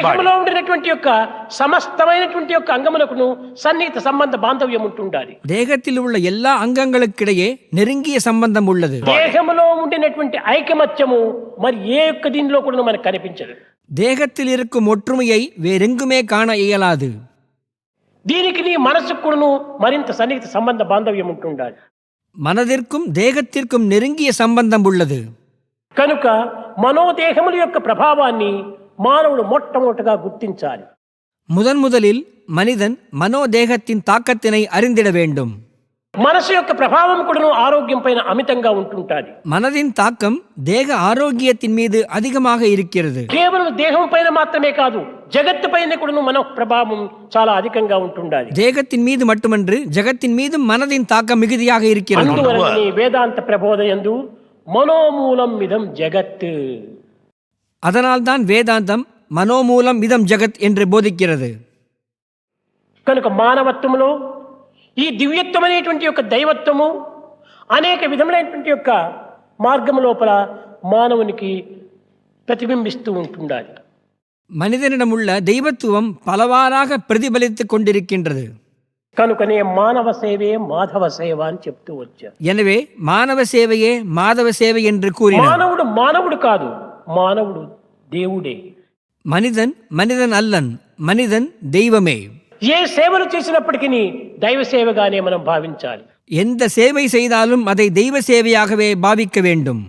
దేహంలో ఉండినటువంటి యొక్క సమస్తమైనటువంటి యొక్క అంగములకు సన్నిహిత సంబంధ బాంధవ్యం ఉంటుండాలి. தேகத்தில் உள்ள எல்லா அங்கங்களுக்கிடையே நெருங்கிய சம்பந்தம் உள்ளது. దేహంలో ఉండినటువంటి ఐకమత్యము మరి ఏ ఒక్క దీనిలో కూడా మనకు కనిపించదు. தேகத்தில் இருக்கும் ஒற்றுமையை வேறெங்குமே காண இயலாது. దీనికి నీ మనసుకు కూడా మరింత సన్నిహిత సంబంధ బాంధవ్యం ఉంటుండాలి. மனதிற்கும் தேகத்திற்கும் நெருங்கிய சம்பந்தம் உள்ளது. కనుక మనోదేహముల యొక్క ప్రభావాన్ని మానవుడు మొట్టమొదటగా గుర్తించాలి. முதலில் மனிதன் மனோதேகத்தின் தாக்கத்தினை அறிந்திட வேண்டும். మనసు యొక్క ప్రభావం కూడా ఆరోగ్యం పైన అమితంగా ఉంటుంటాది. மனதின் தாக்கம் தேக ஆரோக்கியத்தின் மீது அதிகமாக இருக்கிறது. కేవలం దేహం పైన మాత్రమే కాదు, జగత్తు పైన కూడా మన ప్రభావం చాలా అధికంగా ఉంటుండాలి. தேகத்தின் மீது மட்டுமன்று ஜகத்தின் மீதும் மனதின் தாக்கம் மிகுதியாக இருக்கிறது. అందువలన వేదాంత ప్రబోధయందు మనోమూలం ఇదం జగత్. அதனால்தான் வேதாந்தம் மனோமூலம் இதம் ஜகத் என்று போதிக்கிறது. కనుక మానవత్వంలో ఈ దివ్యత్వం అనేటువంటి యొక్క దైవత్వము అనేక విధములైనటువంటి యొక్క మార్గము లోపల మానవునికి ప్రతిబింబిస్తూ ఉంటుండాలి. மனிதனிடம் உள்ள தெய்வத்துவம் பலவாறாக பிரதிபலித்துக் கொண்டிருக்கின்றது. కనుకనే మానవ సేవే మాధవ సేవ అని చెప్తూ వచ్చారు. எனவே மானவ சேவையே மாதவ சேவை என்று கூறினார். మానవుడు మానవుడు కాదు, మానవుడు దేవుడే. மனிதன் மனிதன் அல்லன், மனிதன் தெய்வமே. ఏ సేవలు చేసినప్పటికీ దైవ సేవగానే మనం భావించాలి. எந்த சேவை செய்தாலும் அதை தெய்வ சேவையாகவே பாவிக்க வேண்டும்.